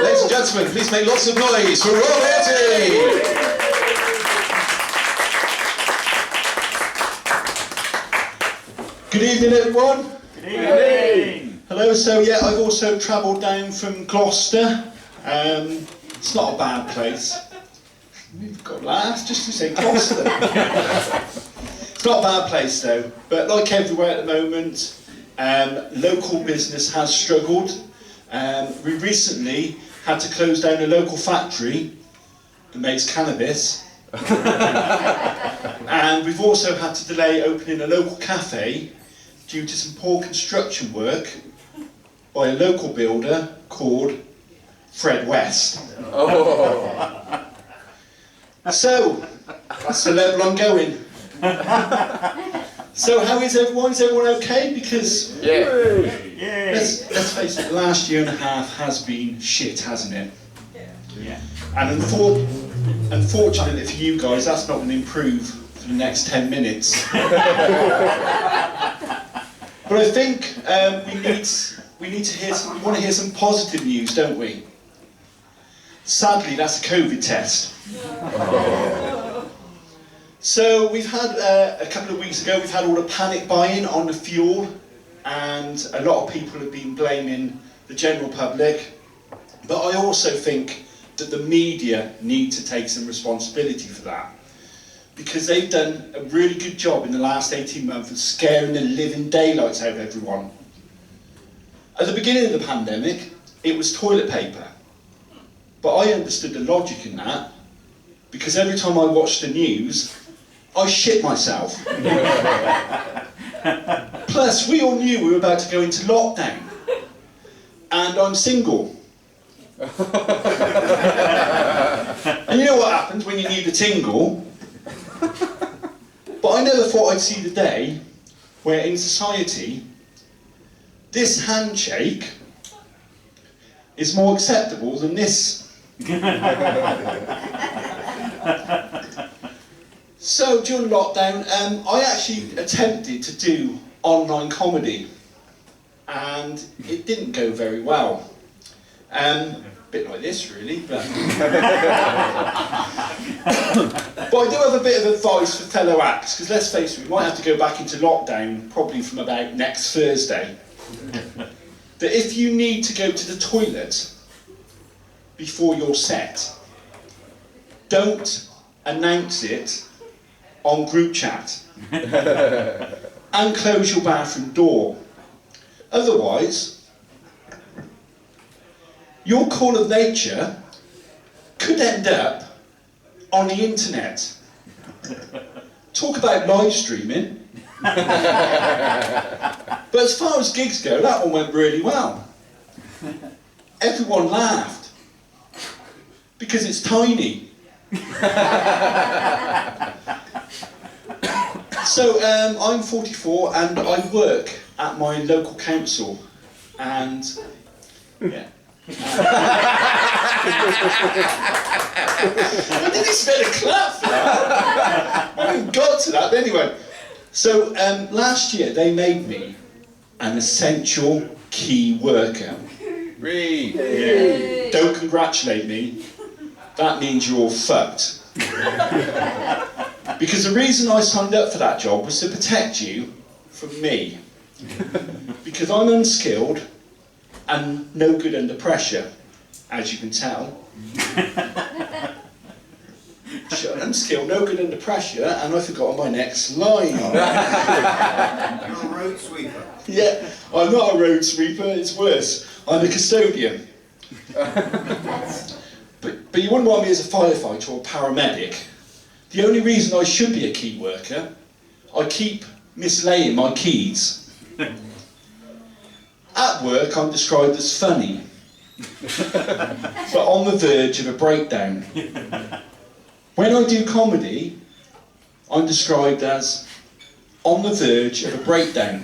Ladies and gentlemen, please make lots of noise for Auty! Good evening, everyone. Good evening. Hello. So yeah, I've also travelled down from Gloucester. It's not a bad place. We've got laughs just to say Gloucester. It's not a bad place though. But like everywhere at the moment, local business has struggled. We recently had to close down a local factory that makes cannabis. And we've also had to delay opening a local cafe due to some poor construction work by a local builder called Fred West. Oh. So, that's the level I'm going. So how is everyone? Is everyone okay? Because let's face it, the last year and a half has been shit, hasn't it? Yeah. And unfortunately for you guys, that's not going to improve for the next 10 minutes. But I think we need to hear we want to hear some positive news, don't we? Sadly, that's a COVID test. So we've had, a couple of weeks ago, we've had all the panic buying on the fuel, and a lot of people have been blaming the general public. But I also think that the media need to take some responsibility for that, because they've done a really good job in the last 18 months of scaring the living daylights out of everyone. At the beginning of the pandemic, it was toilet paper. But I understood the logic in that, because every time I watched the news, I shit myself. Plus, we all knew we were about to go into lockdown. And I'm single. And you know what happens when you need a tingle? But I never thought I'd see the day where in society, this handshake is more acceptable than this. So during lockdown, I actually attempted to do online comedy, and it didn't go very well. A bit like this, really, but but I do have a bit of advice for fellow acts, because let's face it, we might have to go back into lockdown probably from about next Thursday. That if you need to go to the toilet before your set, don't announce it on group chat and close your bathroom door. Otherwise, your call of nature could end up on the internet. Talk about live streaming. But as far as gigs go, that one went really well. Everyone laughed because it's tiny. So I'm 44 and I work at my local council, and yeah. I didn't expect a clap for that. I haven't got to that, but anyway. So last year they made me an essential key worker. Yeah. Don't congratulate me. That means you're all fucked. Because the reason I signed up for that job was to protect you from me. Because I'm unskilled and no good under pressure, as you can tell. Unskilled, no good under pressure, and I've forgotten my next line. You're a road sweeper. Yeah, I'm not a road sweeper, it's worse. I'm a custodian. But you wouldn't want me as a firefighter or paramedic. The only reason I should be a key worker, I keep mislaying my keys. At work, I'm described as funny, but on the verge of a breakdown. When I do comedy, I'm described as on the verge of a breakdown.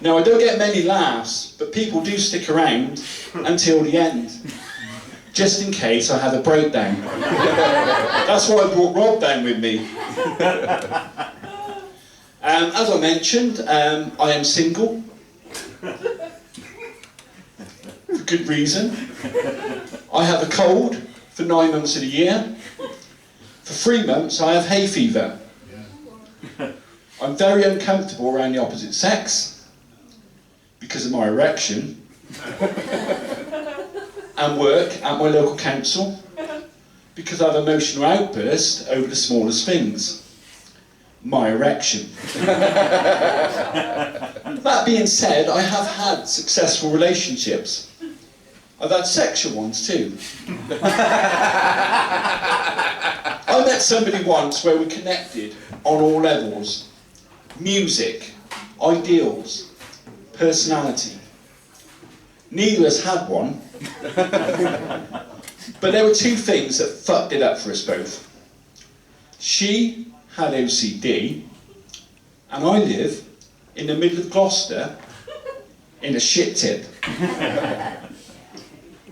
Now, I don't get many laughs, but people do stick around until the end, just in case I have a breakdown. That's why I brought Rob down with me. As I mentioned, I am single. For good reason. I have a cold for 9 months of the year. For 3 months, I have hay fever. I'm very uncomfortable around the opposite sex because of my erection. And work at my local council because I have emotional outbursts over the smallest things. My erection. That being said, I have had successful relationships. I've had sexual ones too. I met somebody once where we connected on all levels. Music, ideals, personality. Neither of us had one. But there were 2 things that fucked it up for us both. She had OCD, and I live in the middle of Gloucester in a shit tip.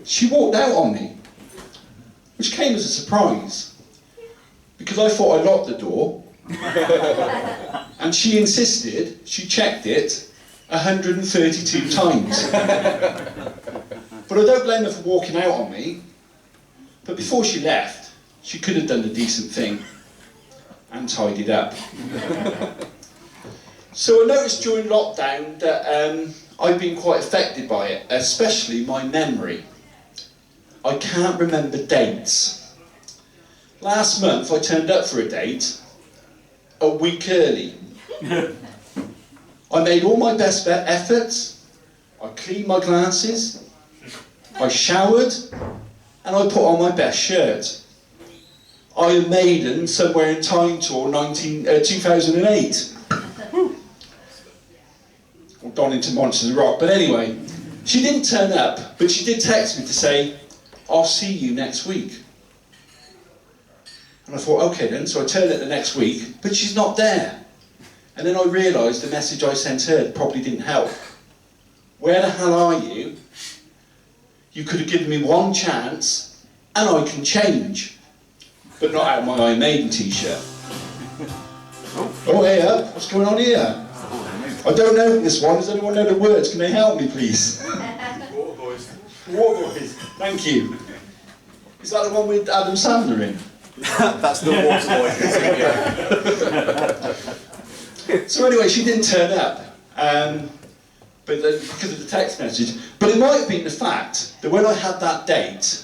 She walked out on me, which came as a surprise, because I thought I locked the door, and she insisted she checked it 132 times. But I don't blame her for walking out on me. But before she left, she could have done the decent thing and tidied up. So I noticed during lockdown that I've been quite affected by it, especially my memory. I can't remember dates. Last month I turned up for a date a week early. I made all my best efforts. I cleaned my glasses. I showered, and I put on my best shirt. Iron Maiden somewhere in Time Tour 2008. Or Donington Monsters of Rock. But anyway, she didn't turn up, but she did text me to say, I'll see you next week. And I thought, okay then, so I turned it the next week, but she's not there. And then I realised the message I sent her probably didn't help. Where the hell are you? You could have given me one chance, and I can change. But not out of my Iron Maiden t-shirt. Oh, hey up, what's going on here? I don't know this one, does anyone know the words? Can they help me, please? Water boys. Water Boys, thank you. Is that the one with Adam Sandler in? That's the water boy. So anyway, she didn't turn up. But because of the text message. But it might have been the fact that when I had that date,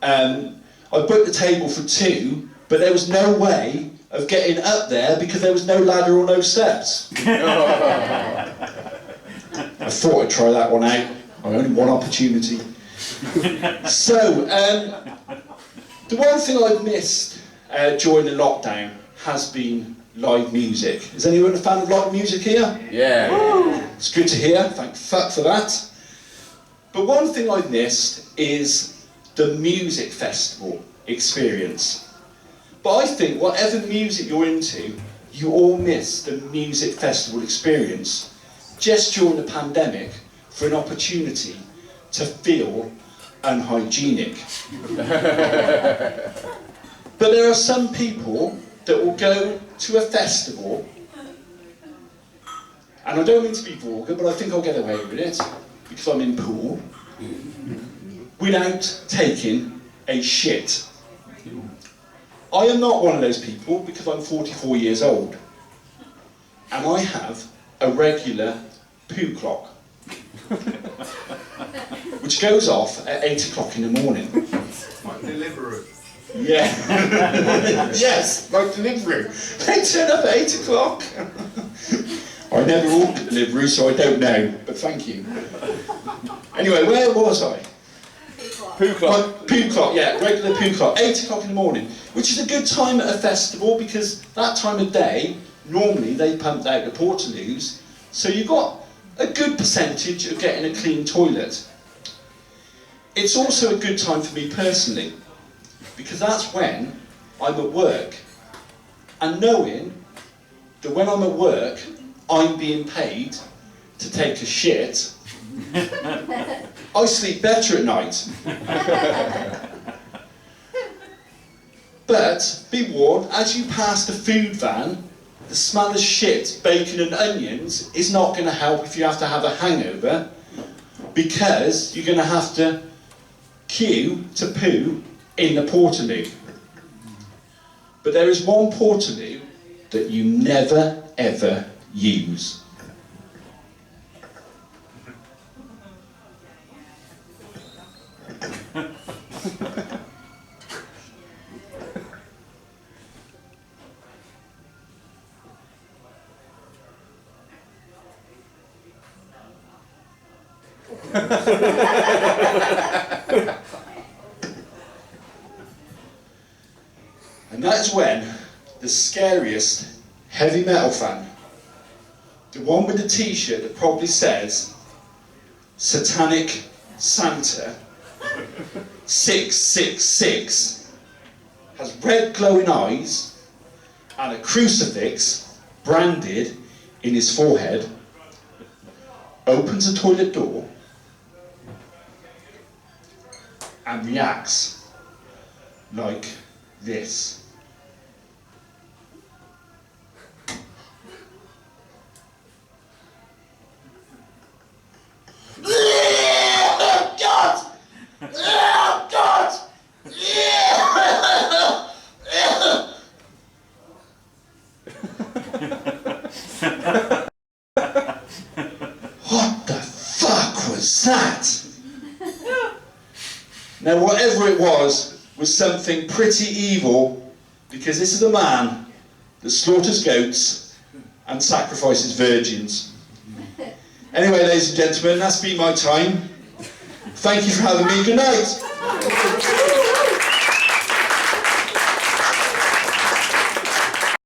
I booked the table for 2, but there was no way of getting up there because there was no ladder or no steps. I thought I'd try that one out. I only one opportunity. So, the one thing I've missed during the lockdown has been live music. Is anyone a fan of live music here? Yeah. It's good to hear, thank fuck for that. But one thing I've missed is the music festival experience. But I think whatever music you're into, you all miss the music festival experience just during the pandemic for an opportunity to feel unhygienic. But there are some people that will go to a festival, and I don't mean to be vulgar, but I think I'll get away with it, because I'm in Poole, without taking a shit. I am not one of those people, because I'm 44 years old, and I have a regular poo clock, which goes off at 8 o'clock in the morning. Like Deliveroo. Yeah. Yes, like Deliveroo. They turn up at 8 o'clock. I never ordered Deliveroo, so I don't know, but thank you. Anyway, where was I? Poo clock. Poo clock, yeah, regular poo clock, 8 o'clock in the morning, which is a good time at a festival because that time of day, normally they pumped out the portaloos, so you got a good percentage of getting a clean toilet. It's also a good time for me personally, because that's when I'm at work, and knowing that when I'm at work, I'm being paid to take a shit, I sleep better at night. But be warned, as you pass the food van, the smell of shit, bacon and onions is not going to help if you have to have a hangover, because you're going to have to queue to poo in the portaloo. But there is one portaloo that you never ever use. And that's when the scariest heavy metal fan, the one with the t-shirt that probably says Satanic Santa 666, has red glowing eyes and a crucifix branded in his forehead, opens a toilet door and reacts like this. Oh God! Oh God! What the fuck was that? Now, whatever it was something pretty evil, because this is a man that slaughters goats and sacrifices virgins. Anyway, ladies and gentlemen, that's been my time. Thank you for having me. Good night.